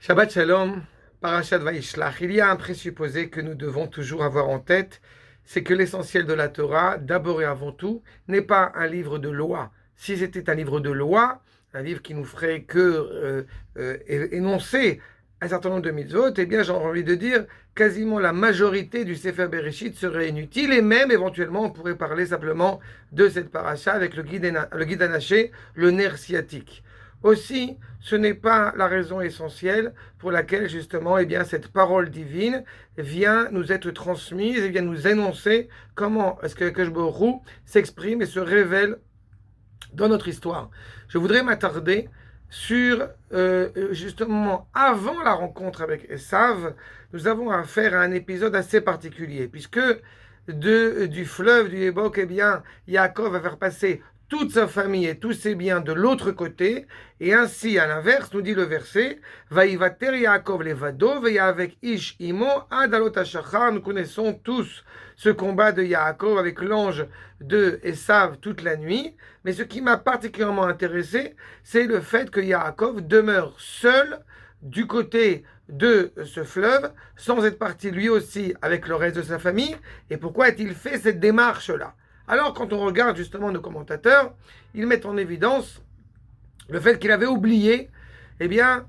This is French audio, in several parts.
Shabbat Shalom, Parashat Vaishlach. Il y a un présupposé que nous devons toujours avoir en tête, c'est que l'essentiel de la Torah, d'abord et avant tout, n'est pas un livre de loi. Si c'était un livre de loi, un livre qui nous ferait que énoncer un certain nombre de mitzvot, eh bien j'ai envie de dire quasiment la majorité du Sefer Bereshit serait inutile et même éventuellement on pourrait parler simplement de cette paracha avec le guide Anaché, le nerf sciatique. Aussi, ce n'est pas la raison essentielle pour laquelle justement eh bien, cette parole divine vient nous être transmise et vient nous énoncer comment est-ce que Akash Baruch Hu s'exprime et se révèle dans notre histoire. Je voudrais m'attarder sur justement avant la rencontre avec Esav, nous avons affaire à un épisode assez particulier puisque du fleuve du Ébok, eh bien, Yaakov va faire passer toute sa famille et tous ses biens de l'autre côté, et ainsi, à l'inverse, nous dit le verset, Vaïvater Yaakov levado, veya avec Ish imo adalot hashachar. Nous connaissons tous ce combat de Yaakov avec l'ange de Esav toute la nuit, mais ce qui m'a particulièrement intéressé, c'est le fait que Yaakov demeure seul du côté de ce fleuve, sans être parti lui aussi avec le reste de sa famille. Et pourquoi a-t-il fait cette démarche-là? Alors, quand on regarde justement nos commentateurs, ils mettent en évidence le fait qu'il avait oublié, eh bien,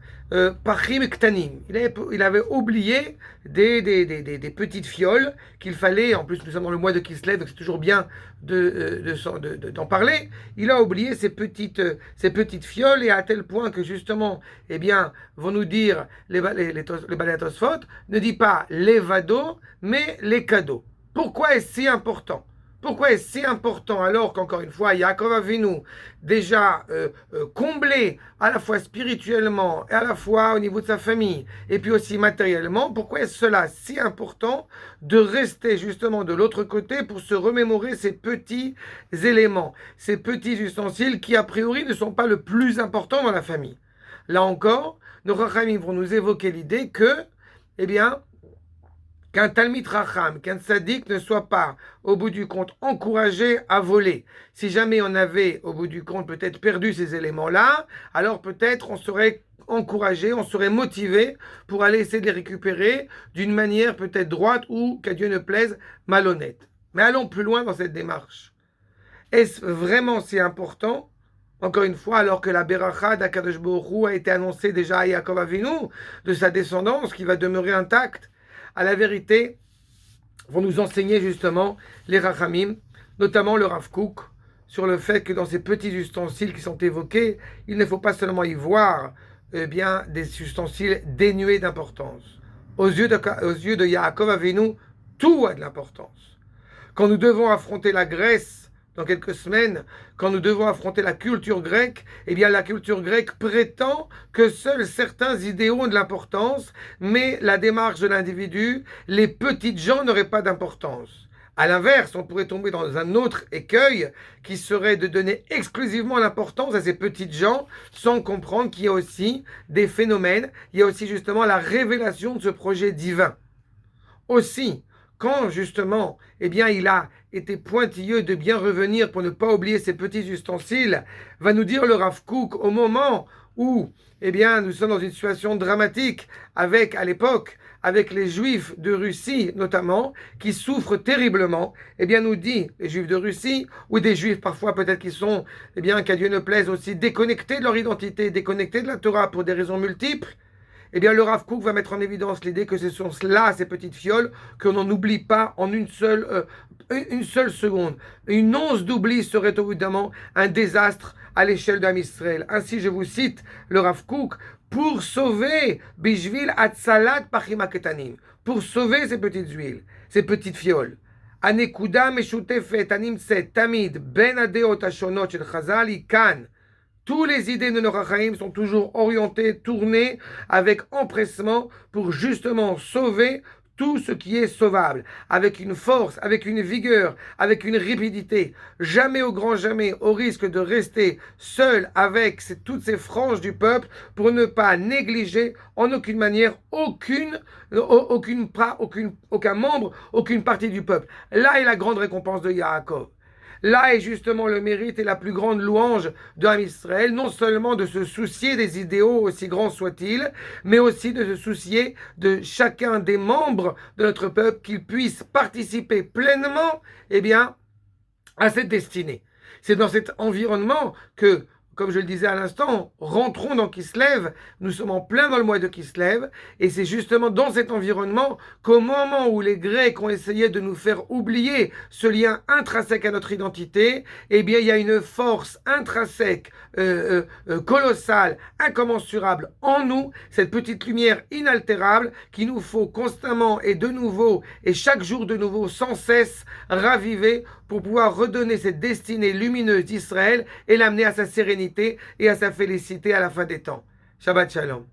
Pachim Ktanim. Il avait oublié des petites fioles qu'il fallait, en plus nous sommes dans le mois de Kislev, donc c'est toujours bien d'en parler. Il a oublié ces petites fioles, et à tel point que justement, eh bien, vont nous dire les Baléatosphot, ne dit pas les vados, mais les cadeaux. Pourquoi est-ce si important? Pourquoi est-ce si important alors qu'encore une fois, Yaakov Avinu, déjà comblé à la fois spirituellement et à la fois au niveau de sa famille et puis aussi matériellement, pourquoi est-ce cela si important de rester justement de l'autre côté pour se remémorer ces petits éléments, ces petits ustensiles qui a priori ne sont pas le plus important dans la famille? Là encore, nos rachamim vont nous évoquer l'idée que, eh bien, qu'un Talmid Racham, qu'un Sadiq ne soit pas, au bout du compte, encouragé à voler. Si jamais on avait, au bout du compte, peut-être perdu ces éléments-là, alors peut-être on serait encouragé, on serait motivé pour aller essayer de les récupérer d'une manière peut-être droite ou, qu'à Dieu ne plaise, malhonnête. Mais allons plus loin dans cette démarche. Est-ce vraiment si important? Encore une fois, alors que la Beracha d'Akadosh Baruch Hu a été annoncée déjà à Yaakov Avinu, de sa descendance qui va demeurer intacte, à la vérité, vont nous enseigner justement les Rachamim, notamment le Rav Kook, sur le fait que dans ces petits ustensiles qui sont évoqués, il ne faut pas seulement y voir bien, des ustensiles dénués d'importance. Aux yeux de Yaakov Avinu, tout a de l'importance. Quand nous devons affronter la Grèce dans quelques semaines, quand nous devons affronter la culture grecque, eh bien la culture grecque prétend que seuls certains idéaux ont de l'importance, mais la démarche de l'individu, les petites gens n'auraient pas d'importance. À l'inverse, on pourrait tomber dans un autre écueil qui serait de donner exclusivement l'importance à ces petites gens sans comprendre qu'il y a aussi des phénomènes, il y a aussi justement la révélation de ce projet divin. Aussi, quand justement, eh bien, il a été pointilleux de bien revenir pour ne pas oublier ces petits ustensiles, va nous dire le Rav Kook au moment où, eh bien, nous sommes dans une situation dramatique avec, à l'époque, avec les Juifs de Russie notamment, qui souffrent terriblement, eh bien, nous dit les Juifs de Russie, ou des Juifs parfois peut-être qui sont, eh bien, qu'à Dieu ne plaise aussi, déconnectés de leur identité, déconnectés de la Torah pour des raisons multiples. Eh bien, le Rav Kook va mettre en évidence l'idée que ce sont là, ces petites fioles, qu'on n'en oublie pas en une seule seconde. Une once d'oubli serait évidemment un désastre à l'échelle d'Am Israël. Ainsi, je vous cite le Rav Kook, pour sauver Bishvil Atsalat Pachim Ketanim, pour sauver ces petites huiles, ces petites fioles. Anekuda Meshutefet Animset Tamid Ben Adeot Ashonot Shel Chazal Ikan. Tous les idées de nos Rachaim sont toujours orientées, tournées avec empressement pour justement sauver tout ce qui est sauvable, avec une force, avec une vigueur, avec une rapidité, jamais au grand jamais, au risque de rester seul avec toutes ces franges du peuple pour ne pas négliger en aucune manière aucun membre, aucune partie du peuple. Là est la grande récompense de Yaakov. Là est justement le mérite et la plus grande louange de Ham Israël, non seulement de se soucier des idéaux aussi grands soient-ils, mais aussi de se soucier de chacun des membres de notre peuple, qu'ils puissent participer pleinement, eh bien, à cette destinée. C'est dans cet environnement que, comme je le disais à l'instant, rentrons dans Kislev, nous sommes en plein dans le mois de Kislev, et c'est justement dans cet environnement qu'au moment où les Grecs ont essayé de nous faire oublier ce lien intrinsèque à notre identité, eh bien il y a une force intrinsèque, colossale, incommensurable en nous, cette petite lumière inaltérable qu'il nous faut constamment et de nouveau, et chaque jour de nouveau, sans cesse, raviver pour pouvoir redonner cette destinée lumineuse d'Israël et l'amener à sa sérénité et à sa félicité à la fin des temps. Shabbat Shalom.